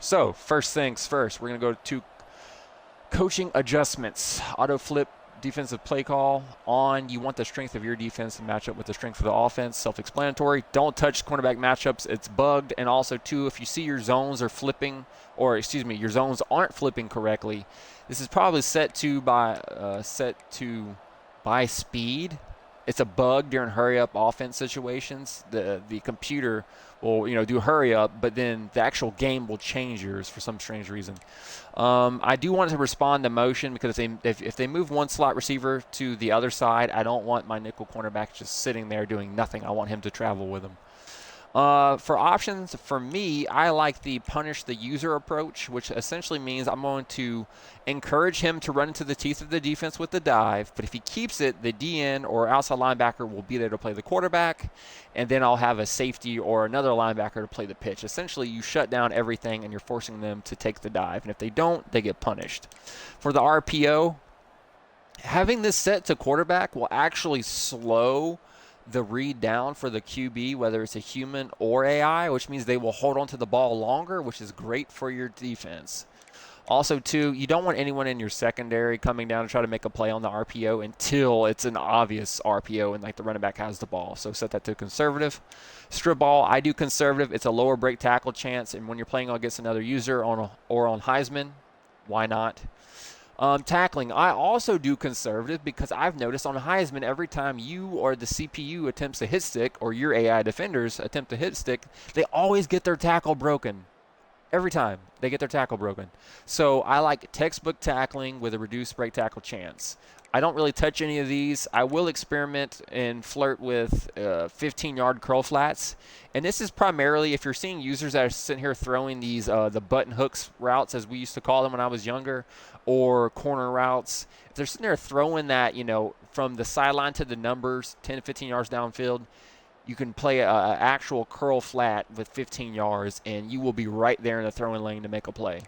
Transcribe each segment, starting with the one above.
So first things first, we're going to go to coaching adjustments. Auto flip defensive play call on. You want the strength of your defense to match up with the strength of the offense. Self-explanatory. Don't touch cornerback matchups. It's bugged. And also, too, if you see your zones are flipping, or excuse me, your zones aren't flipping correctly, this is probably set to by speed. It's a bug during hurry-up offense situations. The computer will do hurry up, but then the actual game will change yours for some strange reason. I do want to respond to motion because if they move one slot receiver to the other side, I don't want my nickel cornerback just sitting there doing nothing. I want him to travel with them. For options, for me, I like the punish the user approach, which essentially means I'm going to encourage him to run into the teeth of the defense with the dive, but if he keeps it, the DN or outside linebacker will be there to play the quarterback, and then I'll have a safety or another linebacker to play the pitch. Essentially, you shut down everything, and you're forcing them to take the dive, and if they don't, they get punished. For the RPO, having this set to quarterback will actually slow the read down for the QB, whether it's a human or AI, which means they will hold on to the ball longer, which is great for your defense. Also, too, you don't want anyone in your secondary coming down to try to make a play on the RPO until it's an obvious RPO and like the running back has the ball. So set that to conservative. Strip ball, I do conservative. It's a lower break tackle chance, and when you're playing against another user or on Heisman, why not? Tackling, I also do conservative because I've noticed on Heisman every time you or the CPU attempts to hit stick or your AI defenders attempt to hit stick, they always get their tackle broken. Every time they get their tackle broken. So I like textbook tackling with a reduced break tackle chance. I don't really touch any of these. I will experiment and flirt with 15-yard curl flats. And this is primarily if you're seeing users that are sitting here throwing these the button hooks routes, as we used to call them when I was younger, or corner routes. If they're sitting there throwing that, from the sideline to the numbers, 10 to 15 yards downfield, you can play an actual curl flat with 15 yards, and you will be right there in the throwing lane to make a play.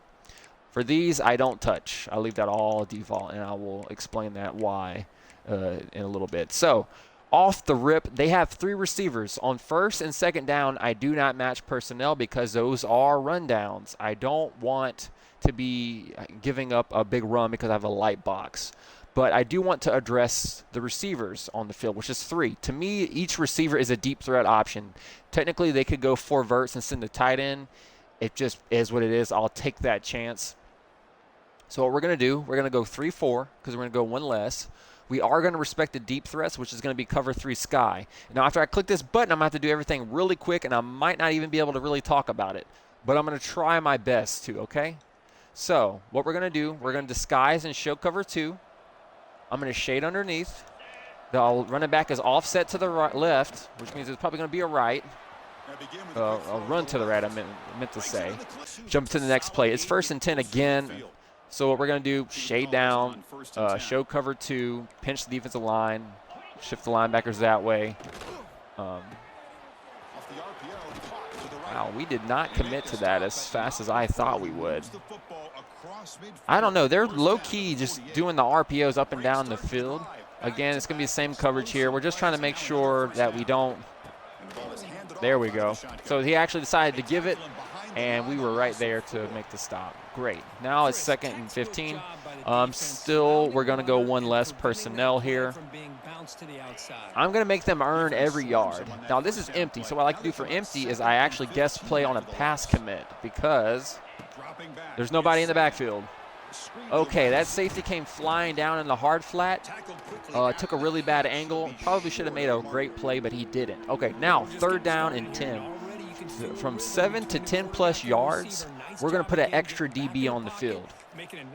For these, I don't touch. I leave that all default, and I will explain that why in a little bit. So, off the rip, they have 3 receivers. On first and second down, I do not match personnel because those are rundowns. I don't want to be giving up a big run because I have a light box. But I do want to address the receivers on the field, which is 3. To me, each receiver is a deep threat option. Technically, they could go 4 verts and send the tight end. It just is what it is. I'll take that chance. So what we're going to do, we're going to go 3-4 because we're going to go one less. We are going to respect the deep threats, which is going to be cover 3 sky. Now, after I click this button, I'm going to have to do everything really quick, and I might not even be able to really talk about it. But I'm going to try my best to, okay? So what we're going to do, we're going to disguise and show cover 2. I'm going to shade underneath. The running back is offset to the right, left, which means it's probably going to be a right. A run to the right, I meant to say. Jump to the next play. It's 1st and 10 again. So what we're going to do, shade down, show cover 2, pinch the defensive line, shift the linebackers that way. Wow, we did not commit to that as fast as I thought we would. I don't know. They're low-key just doing the RPOs up and down the field. Again, it's going to be the same coverage here. We're just trying to make sure that we don't. There we go. So he actually decided to give it, and we were right there to make the stop. Great. Now it's 2nd and 15. Still, we're going to go one less personnel here. I'm going to make them earn every yard. Now, this is empty. So what I like to do for empty is I actually guess play on a pass commit because there's nobody in the backfield. Okay, that safety came flying down in the hard flat. Took a really bad angle. Probably should have made a great play, but he didn't. Okay, now 3rd down and 10. From 7 to 10 plus yards, we're going to put an extra DB on the field.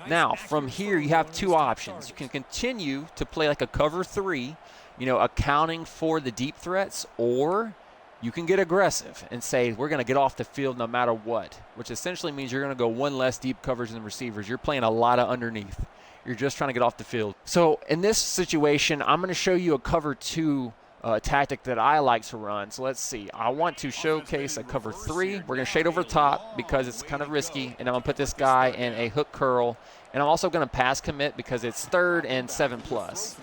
Now, from here, you have 2 options. You can continue to play like a cover 3, accounting for the deep threats, or you can get aggressive and say, we're going to get off the field no matter what, which essentially means you're going to go one less deep coverage than the receivers. You're playing a lot of underneath. You're just trying to get off the field. So in this situation, I'm going to show you a cover 2 tactic that I like to run. So let's see. I want to showcase a cover 3. We're going to shade over the top because it's kind of risky, and I'm going to put this guy in a hook curl. And I'm also going to pass commit because it's 3rd and 7 plus.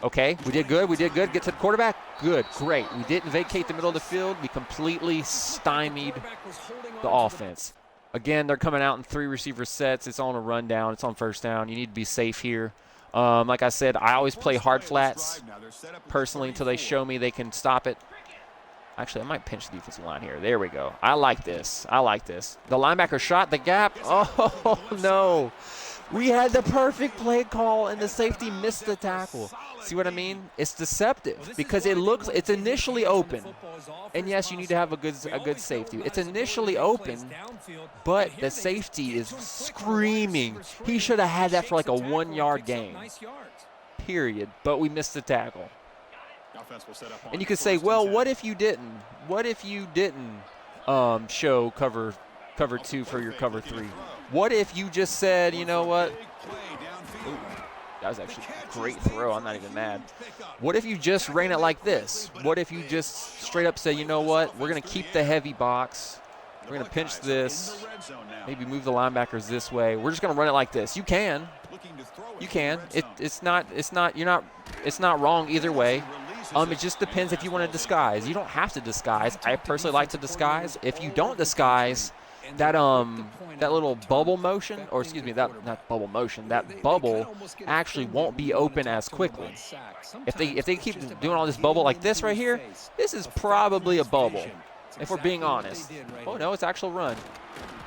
Okay, we did good. Get to the quarterback. Good, great. We didn't vacate the middle of the field. We completely stymied the offense. Again, they're coming out in 3 receiver sets. It's on a rundown. It's on first down. You need to be safe here. Like I said, I always play hard flats personally until they show me they can stop it. Actually, I might pinch the defensive line here. There we go. I like this. I like this. The linebacker shot the gap. Oh, no. We had the perfect play call, and the safety missed the tackle. See what I mean? It's deceptive because it's initially open. And, yes, you need to have a good safety. It's initially open, but the safety is screaming. He should have had that for like a 1-yard gain, period. But we missed the tackle. And you could say, well, what if you didn't? What if you didn't show cover 2 for your cover 3? What if you just said, you know what? Ooh, that was actually a great throw. I'm not even mad. What if you just ran it like this? What if you just straight up say, you know what? We're going to keep the heavy box. We're going to pinch this. Maybe move the linebackers this way. We're just going to run it like this. You can. You can. It's not wrong either way. It just depends if you want to disguise. You don't have to disguise. I personally like to disguise. If you don't disguise, that little bubble motion, or excuse me, not bubble motion, that bubble actually won't be open as quickly. If they keep doing all this bubble like this right here, this is probably a bubble, if we're being honest. Oh no, it's actual run.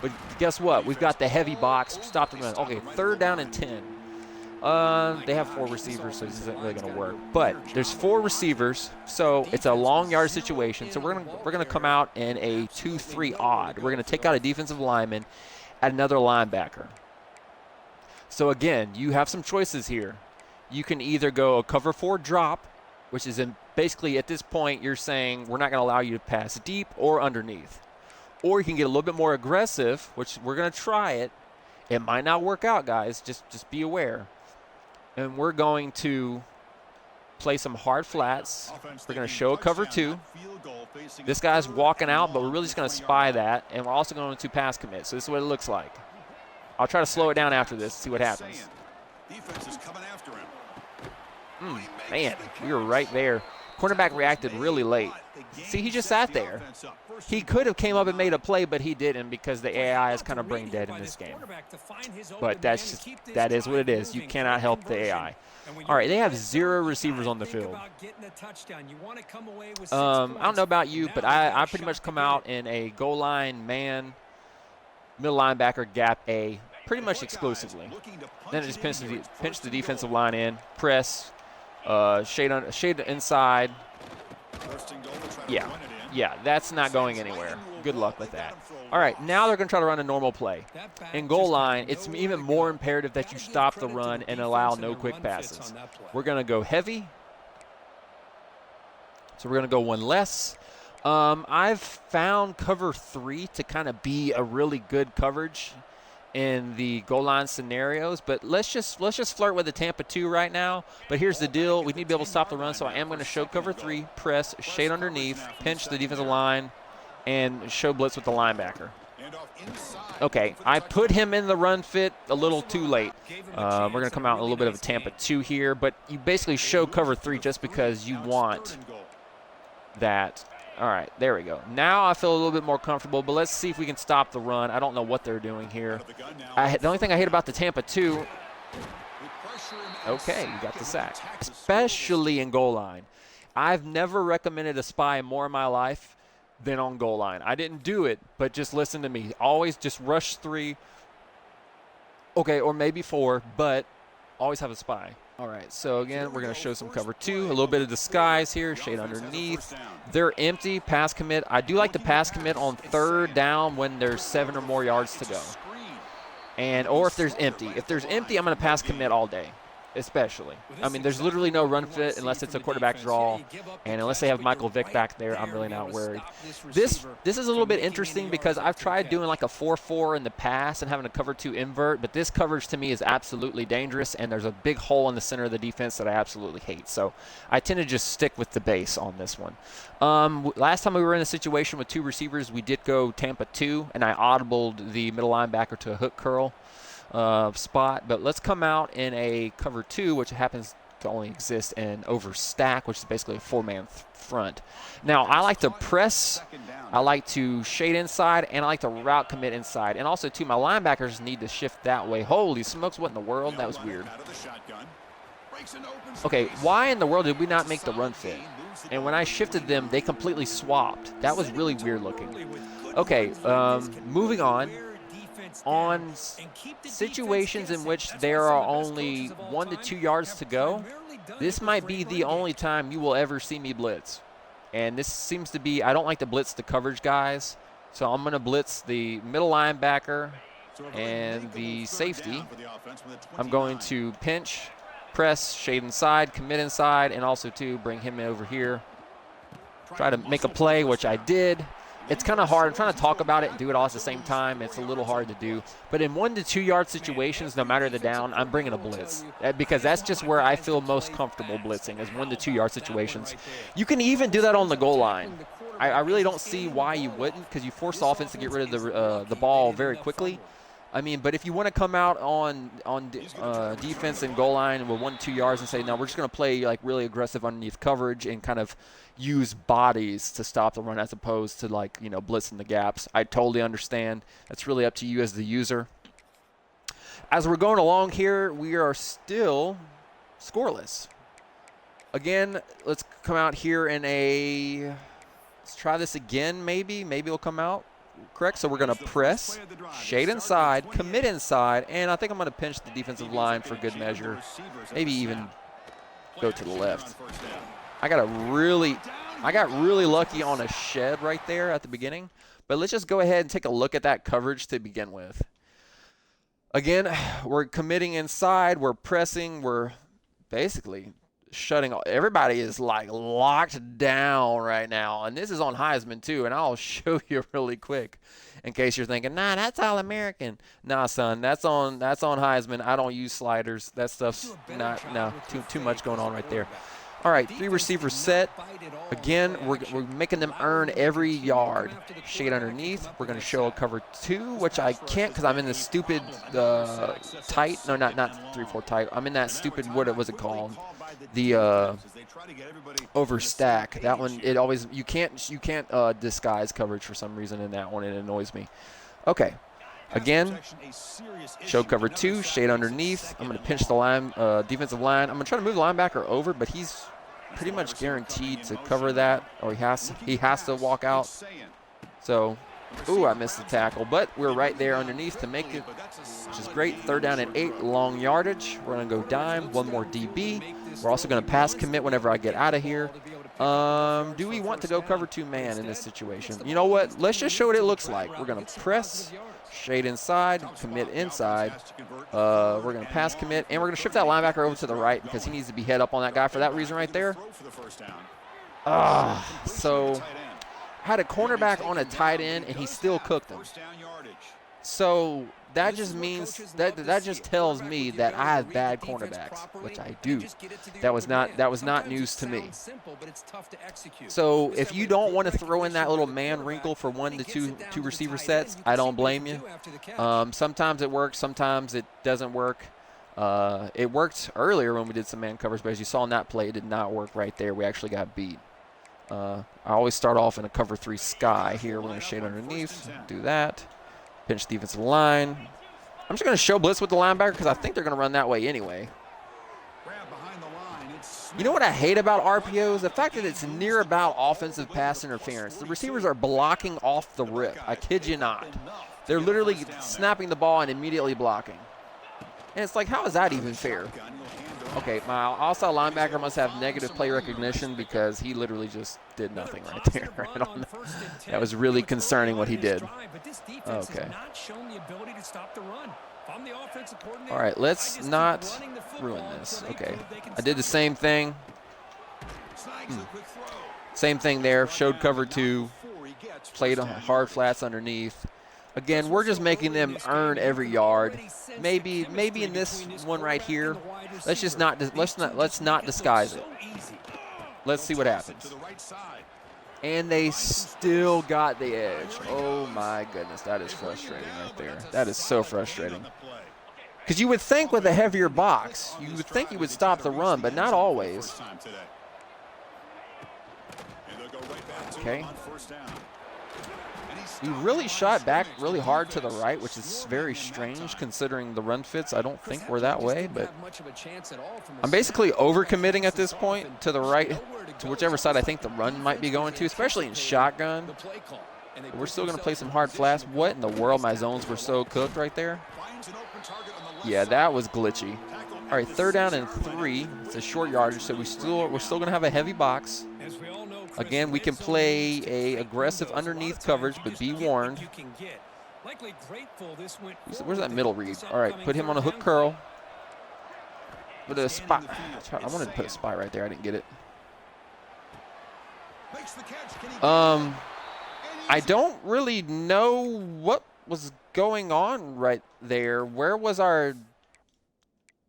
But guess what? We've got the heavy box. Stop the run. Okay, 3rd down and 10. They have 4 receivers, so this isn't really going to work. But there's 4 receivers, so it's a long yard situation. So we're gonna come out in a 2-3 odd. We're gonna take out a defensive lineman, add another linebacker. So again, you have some choices here. You can either go a cover 4 drop, which is basically at this point you're saying we're not going to allow you to pass deep or underneath, or you can get a little bit more aggressive, which we're going to try it. It might not work out, guys. Just be aware. And we're going to play some hard flats. We're going to show a cover 2. This guy's walking out, but we're really just going to spy that. And we're also going to pass commit. So this is what it looks like. I'll try to slow it down after this to see what happens. Man, we were right there. Cornerback reacted really late. See, he just sat there. He could have came up and made a play, but he didn't because the AI is kind of brain dead in this game. But that is what it is. You cannot help the AI. All right, they have 0 receivers on the field. I don't know about you, but I pretty much come out in a goal line man, middle linebacker, gap A, pretty much exclusively. Then it just pinch the defensive line in, press, shade inside. Yeah, that's not going anywhere. Good luck with that. All right, now they're going to try to run a normal play. In goal line, it's even more imperative that you stop the run and allow no quick passes. We're going to go heavy. So we're going to go one less. I've found cover 3 to kind of be a really good coverage in the goal line scenarios, but let's just flirt with the Tampa 2 right now. But here's the deal: we need to be able to stop the run, so I am going to show cover 3, press, shade underneath, pinch the defensive line, and show blitz with the linebacker. Okay, I put him in the run fit a little too late. We're going to come out in a little bit of a Tampa 2 here, but you basically show cover 3 just because you want that. All right, there we go. Now I feel a little bit more comfortable, but let's see if we can stop the run. I don't know what they're doing here. The only thing I hate about the Tampa 2, okay, you got the sack, especially in goal line. I've never recommended a spy more in my life than on goal line. I didn't do it, but just listen to me. Always just rush 3, okay, or maybe 4, but always have a spy. All right, so again, we're going to show some cover 2, a little bit of disguise here, shade underneath. They're empty, pass commit. I do like to pass commit on 3rd down when there's 7 or more yards to go. Or if there's empty. If there's empty, I'm going to pass commit all day, especially. I mean, there's literally no run fit unless it's a quarterback draw, and unless they have Michael Vick back there, I'm really not worried. This is a little bit interesting because I've tried doing like a 4-4 in the past and having a cover 2 invert, but this coverage to me is absolutely dangerous, and there's a big hole in the center of the defense that I absolutely hate. So I tend to just stick with the base on this one. Last time we were in a situation with 2 receivers, we did go Tampa 2, and I audibled the middle linebacker to a hook curl spot, but let's come out in a cover 2, which happens to only exist in overstack, which is basically a 4-man front. Now, I like to press I like to shade inside, and I like to route commit inside. And also, too, my linebackers need to shift that way. Holy smokes, what in the world? That was weird. Okay, why in the world did we not make the run fit? And when I shifted them, they completely swapped. That was really weird looking. Okay, moving on. On situations in which there are only 1 to 2 yards to go, this might be the only time you will ever see me blitz. And this seems to be, I don't like to blitz the coverage guys, so I'm going to blitz the middle linebacker and the safety. I'm going to pinch, press, shade inside, commit inside, and also to bring him over here. Try to make a play, which I did. It's kind of hard. I'm trying to talk about it and do it all at the same time. It's a little hard to do. But in 1 to 2 yard situations, no matter the down, I'm bringing a blitz. Because that's just where I feel most comfortable blitzing, is 1 to 2 yard situations. You can even do that on the goal line. I really don't see why you wouldn't, because you force the offense to get rid of the ball very quickly. I mean, but if you want to come out on defense and goal line with 1 to 2 yards and say, no, we're just going to play like really aggressive underneath coverage and kind of use bodies to stop the run as opposed to like, you know, blitzing the gaps, I totally understand. That's really up to you as the user. As we're going along here, we are still scoreless. Again, let's come out here in a, let's try this again maybe. Maybe it'll come out correct. So we're going to press, shade inside, commit inside, and I think I'm going to pinch the defensive line for good measure. Maybe even go to the left. I got really lucky on a shed right there at the beginning. But let's just go ahead and take a look at that coverage to begin with. Again, we're committing inside, we're pressing, we're basically shutting off. Everybody is like locked down right now, and this is on Heisman too, and I'll show you really quick in case you're thinking, nah, that's all American. Nah, son, that's on Heisman. I don't use sliders. That stuff's too much going on right there. All right, 3 receivers set. Again, we're making them earn every yard. Shade underneath. We're going to show a cover 2, which I can't because I'm in the stupid tight. No, not 3-4 tight. I'm in that stupid, what was it called? The overstack. That one, it always, you can't disguise coverage for some reason in that one. It annoys me. Okay. Again, show cover 2, shade underneath. I'm going to pinch the defensive line. I'm going to try to move the linebacker over, but he's pretty much guaranteed to cover that, or he has to walk out. So, ooh, I missed the tackle, but we're right there underneath to make it, which is great. 3rd down and 8, long yardage. We're going to go dime, 1 more DB. We're also going to pass commit whenever I get out of here. Do we want to go cover 2 man in this situation? You know what? Let's just show what it looks like. We're going to press, shade inside, commit inside. We're going to pass commit, and we're going to shift that linebacker over to the right because he needs to be head up on that guy for that reason right there. So I had a cornerback on a tight end, and he still cooked him. So that just means that just tells me that I have bad cornerbacks, which I do. That was not news to me. So if you don't want to throw in that little man wrinkle for 1 to 2 receiver sets, I don't blame you. Sometimes it works, sometimes it doesn't work. It worked earlier when we did some man covers, but as you saw in that play, it did not work right there. We actually got beat. I always start off in a cover 3 sky here. We're going to shade underneath, do that. Pinch defensive line. I'm just going to show blitz with the linebacker because I think they're going to run that way anyway. You know what I hate about RPOs? The fact that it's near about offensive pass interference. The receivers are blocking off the rip. I kid you not. They're literally snapping the ball and immediately blocking. And it's like, how is that even fair? Okay, my outside linebacker must have negative play recognition because he literally just did nothing right there. That was really concerning what he did. Okay. All right, let's not ruin this. Okay, I did the same thing. Same thing there, showed cover 2, played hard flats underneath. Again, we're just making them earn every yard. Maybe in this one right here, let's not disguise it. Let's see what happens. And they still got the edge. Oh my goodness, that is frustrating right there. That is so frustrating. Because you would think with a heavier box, you would think you would stop the run, but not always. Okay. We really shot back really hard to the right, which is very strange considering the run fits. I don't think we're that way, but I'm basically overcommitting at this point to the right, to whichever side I think the run might be going to, especially in shotgun. But we're still going to play some hard flats. What in the world? My zones were so cooked right there. Yeah, that was glitchy. All right, 3rd down and 3. It's a short yardage, so we're still going to have a heavy box. Again, we can play a aggressive underneath coverage, but be warned. Where's that middle read? All right, put him on a hook curl. Put a spot. I wanted to put a spot right there. I didn't get it. I don't really know what was going on right there. Where was our...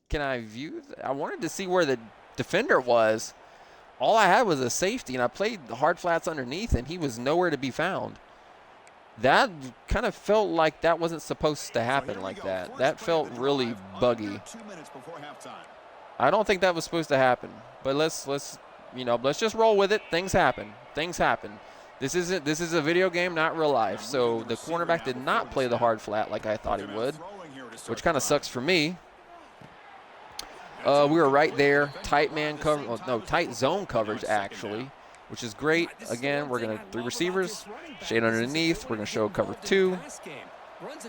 Can I view? I wanted to see where the defender was. All I had was a safety, and I played the hard flats underneath, and he was nowhere to be found. That kind of felt like that wasn't supposed to happen like that. That felt really buggy. I don't think that was supposed to happen. But let's just roll with it. Things happen. Things happen. This is a video game, not real life. So the cornerback did not play the hard flat like I thought he would, which kind of sucks for me. We were right there, tight man cover, well, no, tight zone coverage actually, which is great. Again, we're going to 3 receivers, shade underneath. We're going to show cover 2.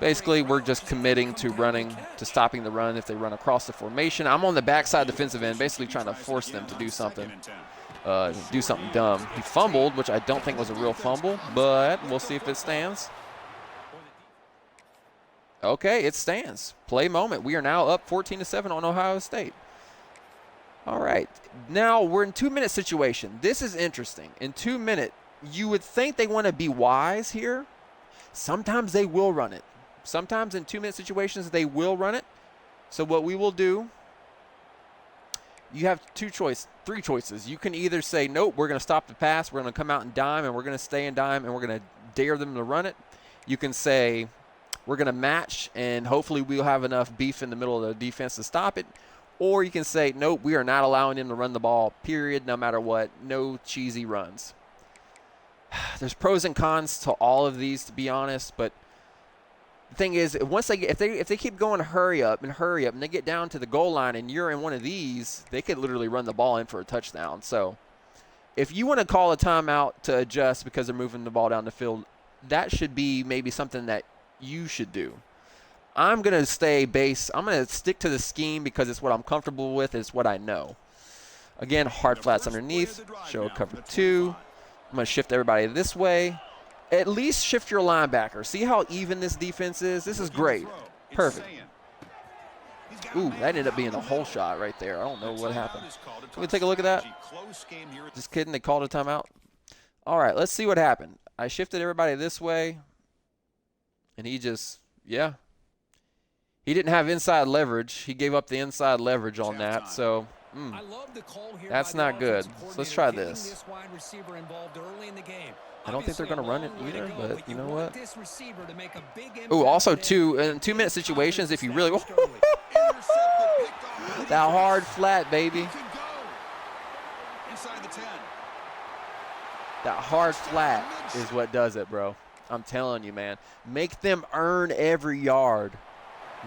Basically, we're just committing to running, to stopping the run if they run across the formation. I'm on the backside defensive end, basically trying to force them to do something dumb. He fumbled, which I don't think was a real fumble, but we'll see if it stands. Okay, it stands. Play moment. We are now up 14-7 on Ohio State. All right. Now we're in 2-minute situation. This is interesting. In 2 minute, you would think they want to be wise here. Sometimes they will run it. Sometimes in 2-minute situations, they will run it. So what we will do, you have 3 choices. You can either say, nope, we're going to stop the pass. We're going to come out and dime, and we're going to stay in dime, and we're going to dare them to run it. You can say, we're going to match, and hopefully we'll have enough beef in the middle of the defense to stop it. Or you can say, nope, we are not allowing them to run the ball, period, no matter what. No cheesy runs. There's pros and cons to all of these, to be honest, but the thing is, once they get, if they keep going hurry up, and they get down to the goal line and you're in one of these, they could literally run the ball in for a touchdown. So if you want to call a timeout to adjust because they're moving the ball down the field, that should be maybe something that you should do. I'm going to stay base. I'm going to stick to the scheme because it's what I'm comfortable with. It's what I know. Again, hard flats underneath. Show cover 2. I'm going to shift everybody this way. At least shift your linebacker. See how even this defense is? This is great. Perfect. Ooh, that ended up being a hole shot right there. I don't know what happened. Can we take a look at that? Just kidding. They called a timeout. All right, let's see what happened. I shifted everybody this way. And he just, yeah. He didn't have inside leverage. He gave up the inside leverage on that. So, that's not good. So let's try this. I don't think they're going to run it either, but you know what? Oh, also, too, in 2-minute situations, if you really – that hard flat, baby. That hard flat is what does it, bro. I'm telling you, man. Make them earn every yard.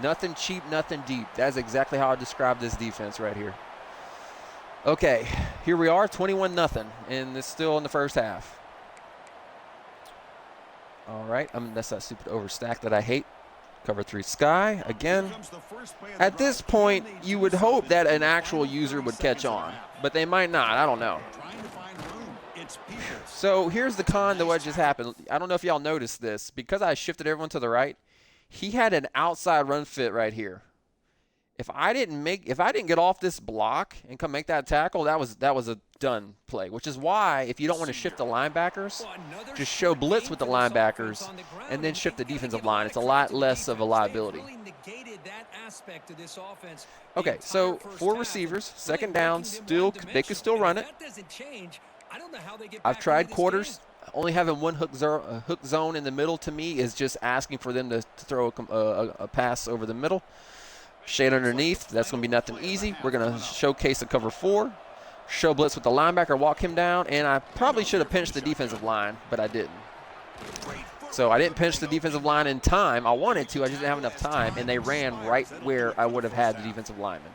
Nothing cheap, nothing deep. That's exactly how I describe this defense right here. Okay, here we are, 21-0, and it's still in the first half. All right, that's that stupid overstack that I hate. Cover 3 sky. Again, at this point, you would hope that an actual user would catch on, but they might not. I don't know. So here's the con to what just happened. I don't know if y'all noticed this. Because I shifted everyone to the right, he had an outside run fit right here. If I didn't get off this block and come make that tackle, that was a done play. Which is why if you don't want to shift the linebackers, just show blitz with the linebackers and then shift the defensive line. It's a lot less of a liability. Okay, so 4 receivers, 2nd down, they could still run it. I've tried quarters. Only having one hook zone in the middle to me is just asking for them to throw a pass over the middle. Shade underneath. That's going to be nothing easy. We're going to showcase a cover 4. Show blitz with the linebacker, walk him down, and I probably should have pinched the defensive line, but I didn't. So I didn't pinch the defensive line in time. I wanted to. I just didn't have enough time, and they ran right where I would have had the defensive lineman.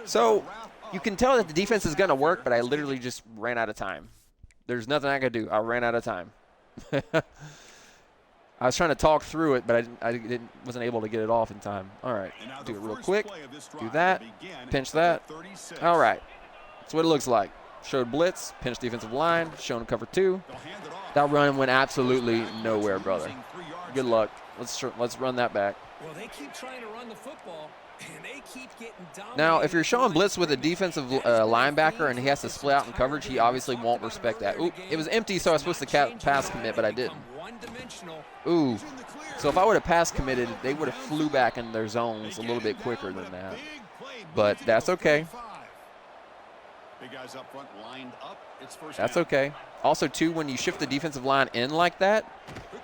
So you can tell that the defense is going to work, but I literally just ran out of time. There's nothing I could do. I ran out of time. I was trying to talk through it, but I wasn't able to get it off in time. All right, do it real quick. Do that. Pinch that. All right. That's what it looks like. Showed blitz, pinch defensive line, shown cover 2. That run went absolutely nowhere, brother. Good luck. Let's run that back. Well, they keep trying to run the football, and they keep getting dominated. Now, if you're showing blitz with a defensive linebacker and he has to split out in coverage, he obviously won't respect that. Ooh, it was empty, so I was supposed to pass commit, but I didn't. Ooh. So if I would have pass committed, they would have flew back in their zones a little bit quicker than that. But that's okay. That's okay. Also, too, when you shift the defensive line in like that,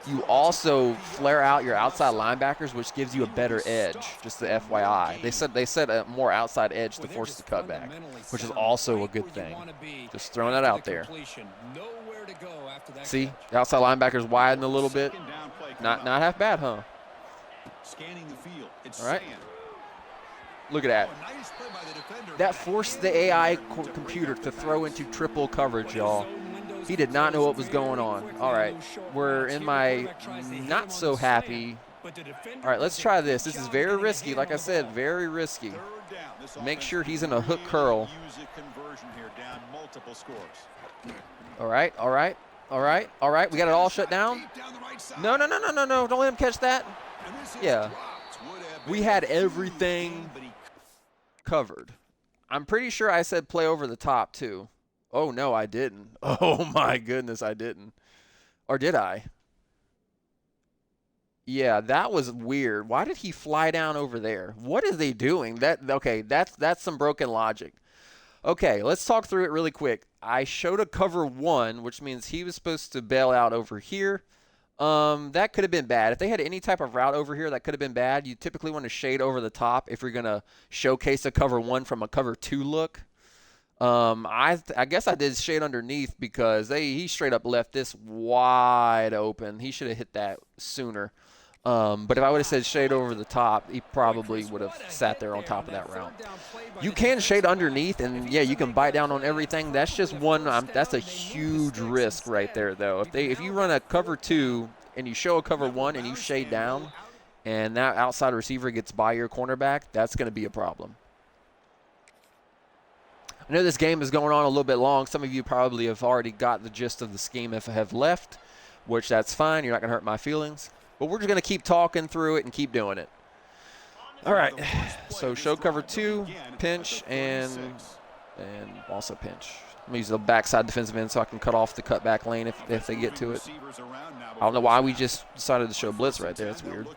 you also flare out your outside linebackers, which gives you a better edge, just the FYI. They said a more outside edge to force the cutback, which is also a good thing. Just throwing that out there. See, the outside linebackers widen a little bit. Not half bad, huh? All right. Look at that. That forced the AI computer to throw into triple coverage, y'all. He did not know what was going on. All right, we're in my not so happy. All right, let's try this. This is very risky. Like I said, very risky. Make sure he's in a hook curl. All right, all right, all right, all right. We got it all shut down. No. Don't let him catch that. Yeah. We had everything covered. I'm pretty sure I said play over the top, too. Oh, no, I didn't. Oh, my goodness, I didn't. Or did I? Yeah, that was weird. Why did he fly down over there? What is he doing? Okay, that's some broken logic. Okay, let's talk through it really quick. I showed a cover 1, which means he was supposed to bail out over here. That could have been bad. If they had any type of route over here, that could have been bad. You typically want to shade over the top if you're going to showcase a cover 1 from a cover 2 look. I guess I did shade underneath because he straight up left this wide open. He should have hit that sooner. But if I would have said shade over the top, he probably would have sat there on top of that route. You can shade underneath, and yeah, you can bite down on everything. That's just one. That's a huge risk right there, though. If you run a cover 2 and you show a cover 1 and you shade down, and that outside receiver gets by your cornerback, that's going to be a problem. I know this game is going on a little bit long. Some of you probably have already got the gist of the scheme if I have left, which that's fine. You're not going to hurt my feelings. But we're just going to keep talking through it and keep doing it. All right. So show cover 2, pinch, and also pinch. I'm going to use the backside defensive end so I can cut off the cutback lane if they get to it. I don't know why we just decided to show blitz right there. That's weird.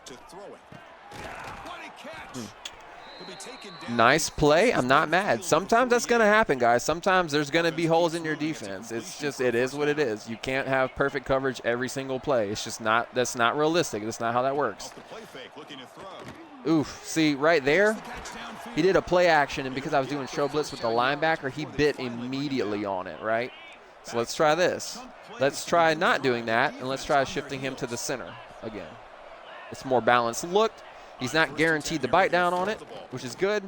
Nice play. I'm not mad. Sometimes that's going to happen, guys. Sometimes there's going to be holes in your defense. It is what it is. You can't have perfect coverage every single play. It's just not, that's not realistic. That's not how that works. Oof. See, right there, he did a play action, and because I was doing show blitz with the linebacker, he bit immediately on it, right? So let's try this. Let's try not doing that, and let's try shifting him to the center again. It's more balanced look. He's not guaranteed to bite down on it, which is good.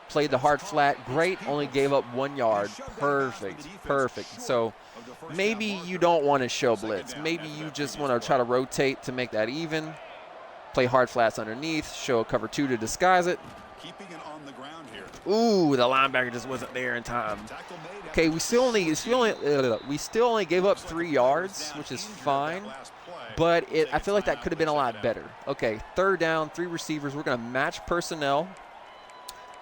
Played the hard flat. Great. Only gave up 1 yard. Perfect. Perfect. So maybe you don't want to show blitz. Maybe you just want to try to rotate to make that even. Play hard flats underneath. Show a cover 2 to disguise it. Ooh, the linebacker just wasn't there in time. Okay, we still only gave up 3 yards, which is fine. But I feel like that could have been a lot better. Okay, 3rd down, 3 receivers. We're going to match personnel.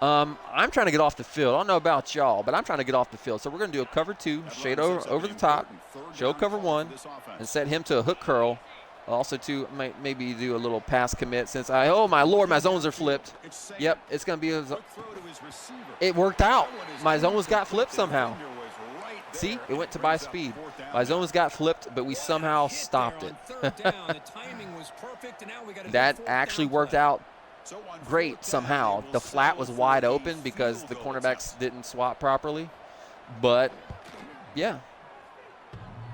I'm trying to get off the field. I don't know about y'all, but I'm trying to get off the field. So we're going to do a cover 2, shade over the top, show cover 1, and set him to a hook curl. Also, to maybe do a little pass commit since oh, my Lord, my zones are flipped. Yep, it's going to be it worked out. My zones got flipped somehow. See, it went to buy speed. My zones got flipped, but we somehow stopped it. That actually worked out great somehow. The flat was wide open because the cornerbacks didn't swap properly. But, yeah.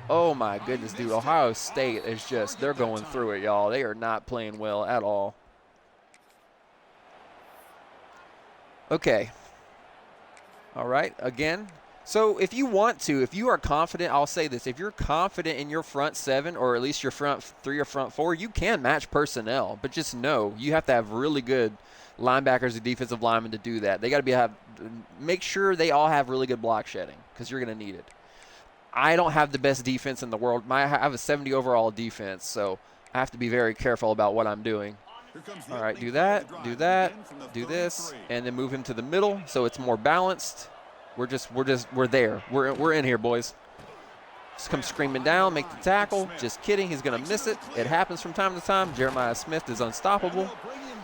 Oh my goodness, dude. Ohio State is just, they're going through it, y'all. They are not playing well at all. Okay. All right, again. So if you want to, if you are confident, I'll say this. If you're confident in your front seven, or at least your front three or front four, you can match personnel. But just know you have to have really good linebackers and defensive linemen to do that. They got to make sure they all have really good block shedding, because you're going to need it. I don't have the best defense in the world. I have a 70 overall defense, so I have to be very careful about what I'm doing. All right, do that, do this, and then move him to the middle so it's more balanced. We're there. We're in here, boys. Just come screaming down, make the tackle. Just kidding, he's gonna miss it. It happens from time to time. Jeremiah Smith is unstoppable.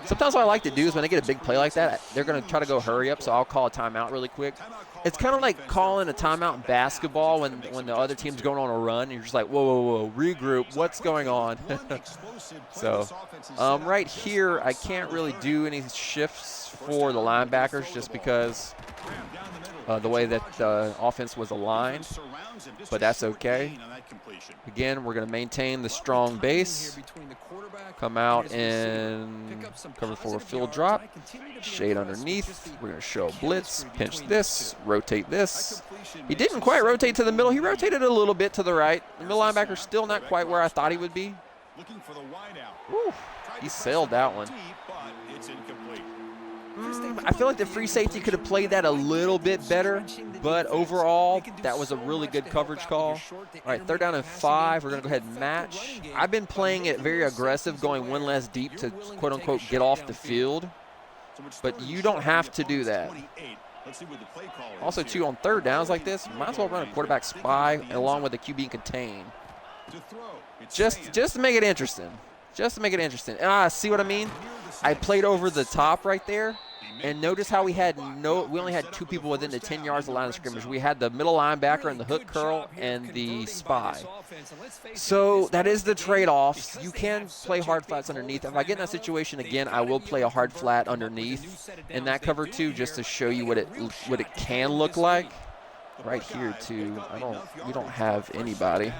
Sometimes what I like to do is when they get a big play like that, they're going to try to go hurry up, so I'll call a timeout really quick. It's kind of like calling a timeout in basketball when the other team's going on a run, and you're just like, whoa, regroup, what's going on? So right here, I can't really do any shifts for the linebackers just because the way that the offense was aligned, but that's okay. Again, we're going to maintain the strong base. Come out and cover for a field drop. Shade underneath. We're going to show blitz. Pinch this. Rotate this. He didn't quite rotate to the middle. He rotated a little bit to the right. The middle linebacker's still not quite where I thought he would be. Woo, he sailed that one. I feel like the free safety could have played that a little bit better, but overall, that was a really good coverage call. All right, 3rd down and 5. We're going to go ahead and match. I've been playing it very aggressive, going one less deep to quote-unquote get off the field, but you don't have to do that. Also, too, on 3rd downs like this, might as well run a quarterback spy along with the QB contain. Just to make it interesting. Just to make it interesting. See what I mean? I played over the top right there. And notice how we only had 2 people within the 10 yards of the line of scrimmage. We had the middle linebacker and the hook curl and the spy. So that is the trade-off. You can play hard flats underneath. If I get in that situation again, I will play a hard flat underneath in that cover too, just to show you what it can look like. Right here too. We don't have anybody.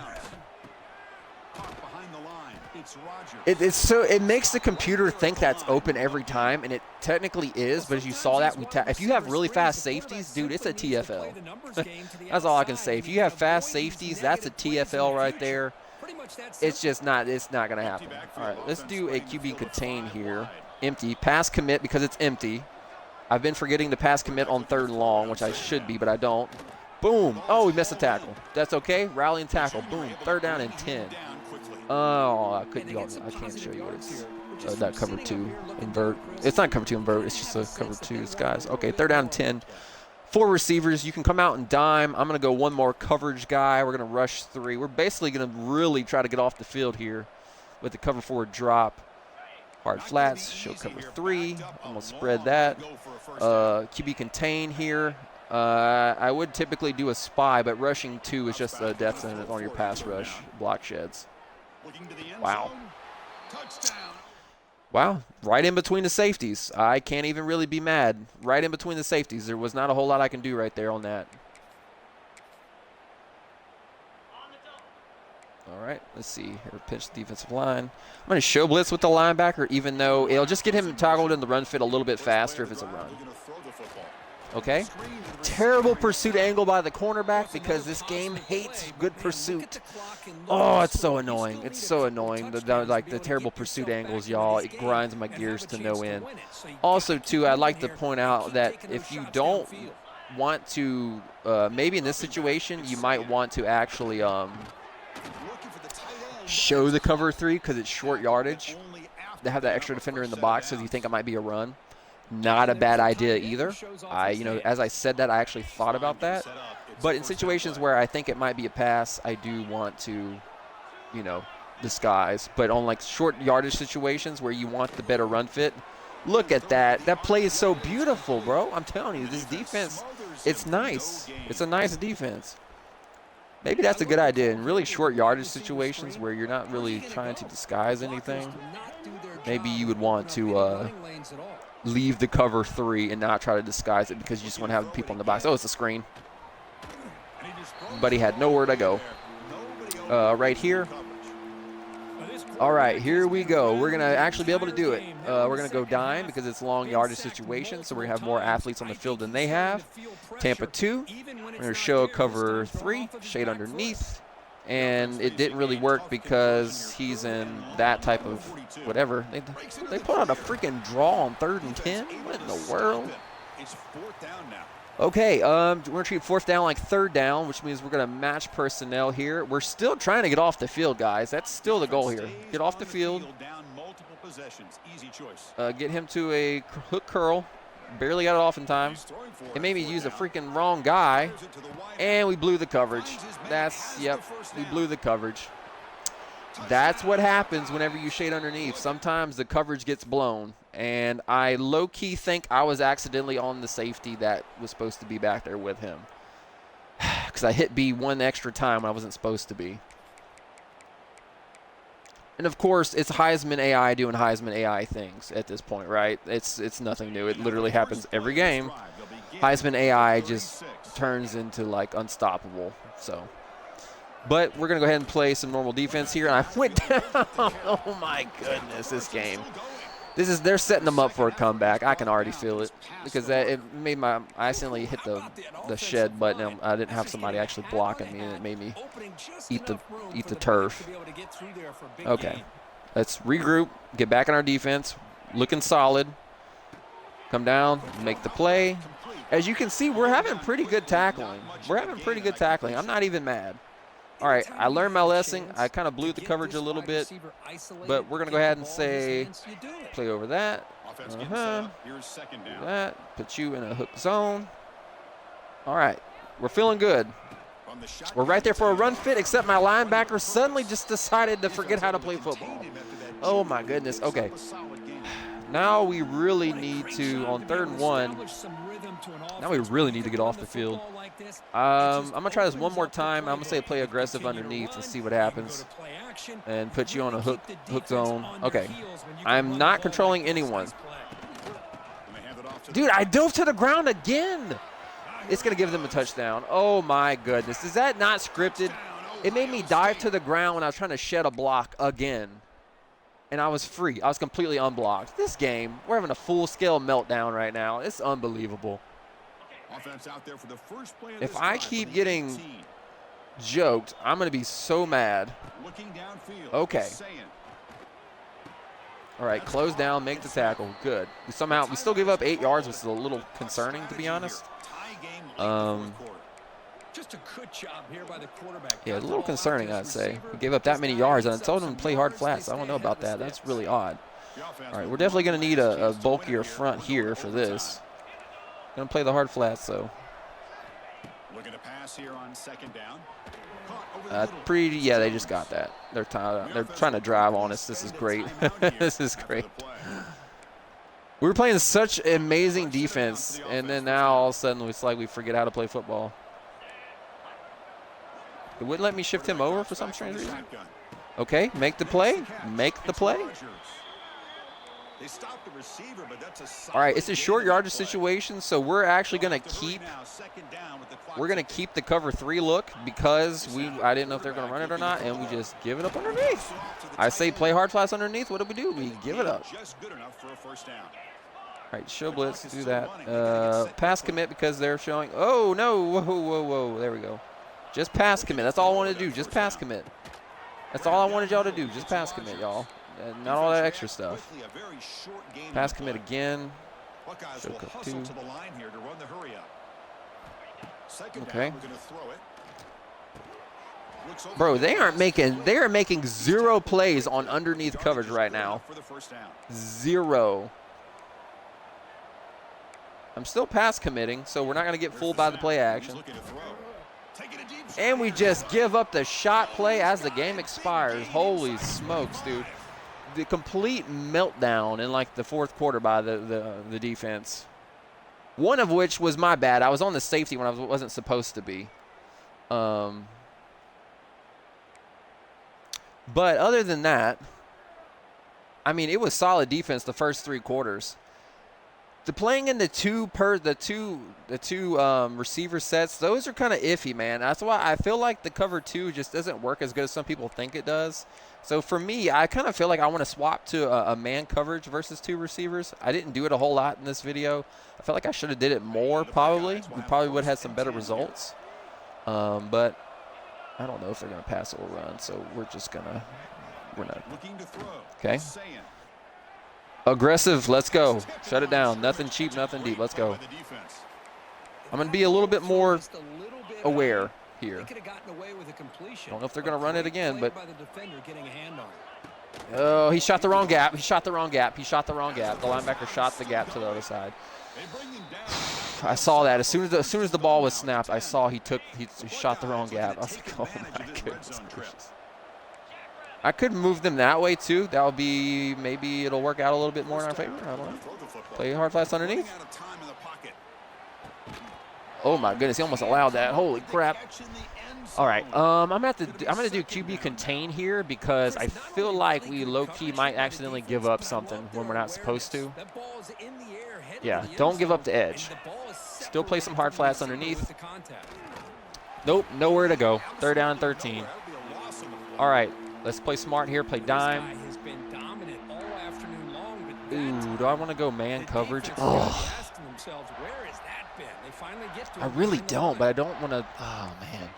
It makes the computer think that's open every time, and it technically is, but as you saw that, if you have really fast safeties, dude, it's a TFL. That's all I can say. If you have fast safeties, that's a TFL right there. It's not going to happen. All right, let's do a QB contain here. Empty. Pass commit because it's empty. I've been forgetting to pass commit on 3rd and long, which I should be, but I don't. Boom. Oh, we missed a tackle. That's okay. Rally and tackle. Boom. 3rd down and 10. Oh, I can't show you what it's. That cover 2 invert. It's not cover 2 invert. It's just a cover 2 disguise. Okay, 3rd down and 10. 4 receivers. You can come out and dime. I'm going to go one more coverage guy. We're going to rush 3. We're basically going to really try to get off the field here with the cover 4 drop. Hard flats. Show cover 3. I'm going to spread that. QB contain here. I would typically do a spy, but rushing 2 is just a death sentence on your pass rush block sheds. Wow. Wow, right in between the safeties. I can't even really be mad. Right in between the safeties. There was not a whole lot I can do right there on that. All right, let's see here. Pitch the defensive line. I'm going to show blitz with the linebacker, even though it'll just get him toggled in the run fit a little bit faster if it's a run. Okay. Terrible pursuit angle by the cornerback because this game hates good pursuit. Oh, it's so annoying. It's so annoying. The terrible pursuit angles, y'all. It grinds my gears to no end. Also, too, I'd like to point out that if you don't want to, maybe in this situation, you might want to actually show the cover 3 because it's short yardage. They have that extra defender in the box, so you think it might be a run. Not a bad idea either. As I said that, I actually thought about that. But in situations where I think it might be a pass, I do want to, disguise. But on like short yardage situations where you want the better run fit, look at that. That play is so beautiful, bro. I'm telling you, this defense, it's nice. It's a nice defense. Maybe that's a good idea. In really short yardage situations where you're not really trying to disguise anything, maybe you would want to leave the cover 3 and not try to disguise it because you just want to have the people in the box. Oh, it's a screen. But he had nowhere to go. right here. All right, here we go. We're going to actually be able to do it. We're going to go dime because it's a long yardage situation, so we're going to have more athletes on the field than they have. Tampa 2. We're going to show cover 3, shade underneath. And it didn't really work because he's in that type of whatever. They put out a freaking draw on 3rd and 10? What in the world? Okay, we're going to treat 4th down like 3rd down, which means we're going to match personnel here. We're still trying to get off the field, guys. That's still the goal here. Get off the field. Get him to a hook curl. Barely got it off in time. It made me use a freaking wrong guy. And we blew the coverage. Yep, we blew the coverage. That's what happens whenever you shade underneath. Sometimes the coverage gets blown. And I low-key think I was accidentally on the safety that was supposed to be back there with him. Because I hit B one extra time when I wasn't supposed to be. And, of course, it's Heisman AI doing Heisman AI things at this point, right? It's nothing new. It literally happens every game. Heisman AI just turns into, like, unstoppable. So, but we're going to go ahead and play some normal defense here. And I went down. Oh, my goodness, this game. They're setting them up for a comeback. I can already feel it because it made I accidentally hit the shed button. And I didn't have somebody actually blocking me, and it made me eat the turf. Okay, let's regroup, get back in our defense, looking solid. Come down, make the play. As you can see, we're having pretty good tackling. I'm not even mad. All right, I learned my lesson. I kind of blew the coverage a little bit, but we're going to go ahead and say play over that. That. Put you in a hook zone. All right, we're feeling good. We're right there for a run fit, except my linebacker suddenly just decided to forget how to play football. Oh, my goodness. Okay. Now we really need to, on 3rd and 1, now we really need to get off the field. I'm going to try this one more time. I'm going to say play aggressive underneath and see what happens. And put you on a hook zone. Okay. I'm not controlling anyone. Dude, I dove to the ground again. It's going to give them a touchdown. Oh, my goodness. Is that not scripted? It made me dive to the ground when I was trying to shed a block again. And I was free. I was completely unblocked. This game, we're having a full-scale meltdown right now. It's unbelievable. If I keep getting joked, I'm going to be so mad. Okay. All right, close down, make the tackle. Good. We still give up 8 yards, which is a little concerning, to be honest. Just a good job here by the quarterback. Yeah, a little concerning, I'd say. We gave up that many yards, and I told him to play hard flats. I don't know about that. That's really odd. All right, we're definitely going to need a bulkier front here for this. Going to play the hard flats, though. Looking to pass here on 2nd down. Yeah, they just got that. They're trying to drive on us. This is great. This is great. We were playing such amazing defense, and then now all of a sudden it's like we forget how to play football. It wouldn't let me shift him over for some strange reason. Okay, make the play. Make the play. All right, it's a short yardage situation, so we're actually going to keep the cover 3 look because I didn't know if they're going to run it or not, and we just give it up underneath. I say play hard flats underneath. What do? We give it up. All right, show blitz, do that. Pass commit because they're showing. Oh, no. Whoa. There we go. Just pass commit. That's all I wanted to do. Just pass commit. That's all I wanted y'all to do. Just pass commit, y'all. Not all that extra stuff. Pass commit again. Show cut 2. Okay. Bro, they are making 0 plays on underneath coverage right now. 0. I'm still pass committing, so we're not going to get fooled by the play action. And we just give up the shot play as the game expires. Holy smokes, dude. The complete meltdown in like the 4th quarter by the defense. One of which was my bad. I was on the safety when I wasn't supposed to be. But other than that, I mean, it was solid defense the first 3 quarters. playing in the two receiver sets, those are kind of iffy, man. That's why I feel like the cover 2 just doesn't work as good as some people think it does. So for me, I kind of feel like I want to swap to a man coverage versus 2 receivers. I didn't do it a whole lot in this video. I felt like I should have did it more probably. We probably would have had some better results. But I don't know if they're going to pass or run, so we're not. Okay. Aggressive, let's go. Shut it down. Nothing cheap, nothing deep. Let's go. I'm going to be a little bit more aware here. Don't know if they're going to run it again, but oh, he shot the wrong gap. He shot the wrong gap. The linebacker shot the gap to the other side. I saw that as soon as the ball was snapped. I saw he shot the wrong gap. I was like, oh my goodness gracious. I could move them that way too. That would be, maybe it'll work out a little bit more in our favor. I don't know. Play hard flats underneath. Oh my goodness, he almost allowed that. Holy crap. All right, I'm gonna do QB contain here because I feel like we low-key might accidentally give up something when we're not supposed to. Yeah, don't give up the edge. Still play some hard flats underneath. Nope, nowhere to go. 3rd down and 13. All right, let's play smart here, play dime. Ooh, do I want to go man coverage? Oh. I really don't, but I don't want to. Oh man,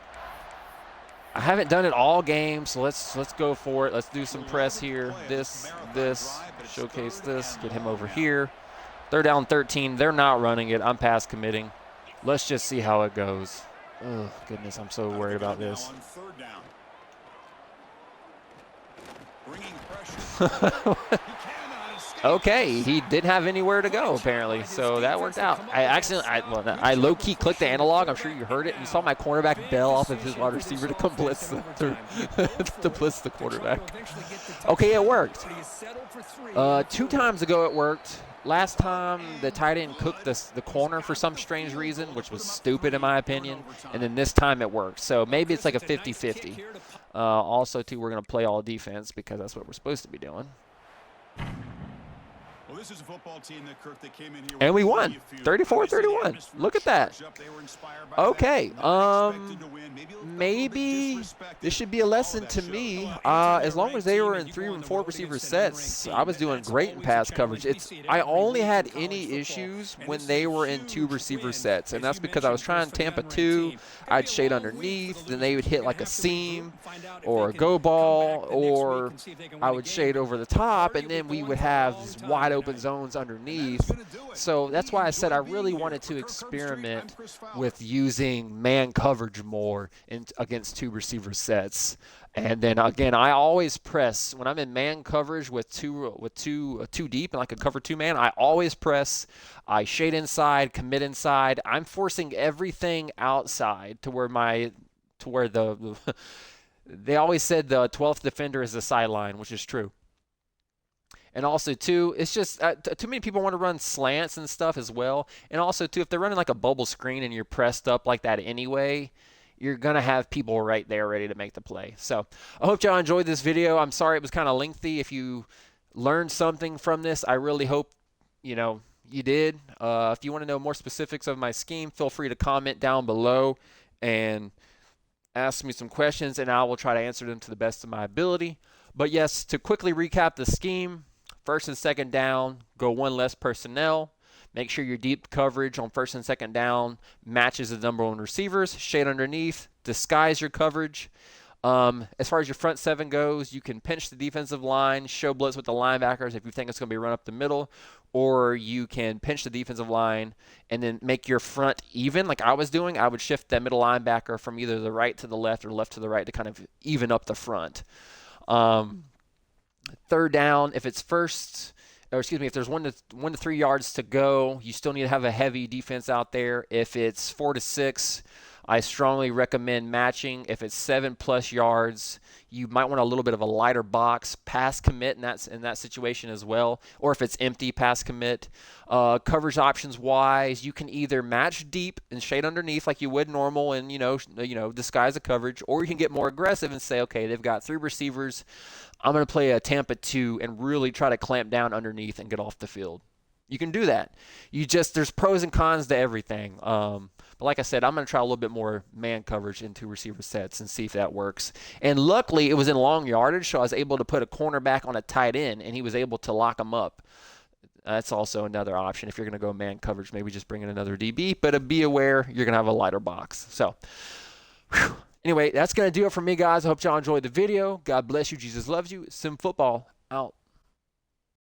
I haven't done it all game, so let's go for it. Let's do some press here. This, showcase this. Get him over here. 3rd down, 13. They're not running it. I'm pass committing. Let's just see how it goes. Oh goodness, I'm so worried about this. Okay, he didn't have anywhere to go apparently, so that worked out. I low-key clicked the analog. I'm sure you heard it. You saw my cornerback bail off of his wide receiver to come blitz to blitz the quarterback. Okay, it worked. 2 times ago it worked. Last time the tight end cooked the corner for some strange reason, which was stupid in my opinion, and then this time it worked. So maybe it's like a 50-50. Also, too, we're going to play all defense because that's what we're supposed to be doing. Well, this is a football team that came in here and we won 34-31. Look at that. Okay, maybe this should be a lesson to me. As long as they were in 3 and 4 receiver sets, I was doing great in pass coverage. I only had any issues when they were in 2 receiver sets, and that's because I was trying Tampa 2. I'd shade underneath, then they would hit like a seam or a go ball, or I would shade over the top, and then we would have these wide open zones underneath. So that's why I said I really wanted to experiment with using man coverage more against 2 receiver sets. And then again, I always press when I'm in man coverage with two deep and like a cover 2 man. I always press. I shade inside, commit inside. I'm forcing everything outside to where the they always said the 12th defender is the sideline, which is true. And also, too, it's just too many people want to run slants and stuff as well. And also, too, if they're running like a bubble screen and you're pressed up like that anyway, you're going to have people right there ready to make the play. So I hope y'all enjoyed this video. I'm sorry it was kind of lengthy. If you learned something from this, I really hope, you did. If you want to know more specifics of my scheme, feel free to comment down below and ask me some questions, and I will try to answer them to the best of my ability. But yes, to quickly recap the scheme, 1st and 2nd down, go 1 less personnel. Make sure your deep coverage on 1st and 2nd down matches the number 1 receivers. Shade underneath, disguise your coverage. As far as your front 7 goes, you can pinch the defensive line, show blitz with the linebackers if you think it's going to be run up the middle, or you can pinch the defensive line and then make your front even like I was doing. I would shift that middle linebacker from either the right to the left or left to the right to kind of even up the front. 3rd down, if it's if there's 1 to 3 yards to go, you still need to have a heavy defense out there. If it's 4 to 6, I strongly recommend matching. If it's 7+ yards, you might want a little bit of a lighter box. Pass commit in that situation as well. Or if it's empty, pass commit. Coverage options wise, you can either match deep and shade underneath like you would normal and disguise the coverage, or you can get more aggressive and say, okay, they've got 3 receivers. I'm going to play a Tampa 2 and really try to clamp down underneath and get off the field. You can do that. There's pros and cons to everything. But like I said, I'm going to try a little bit more man coverage into receiver sets and see if that works. And luckily, it was in long yardage, so I was able to put a cornerback on a tight end, and he was able to lock him up. That's also another option if you're going to go man coverage. Maybe just bring in another DB, but be aware you're going to have a lighter box. So, anyway, that's going to do it for me, guys. I hope y'all enjoyed the video. God bless you. Jesus loves you. Sim Football out.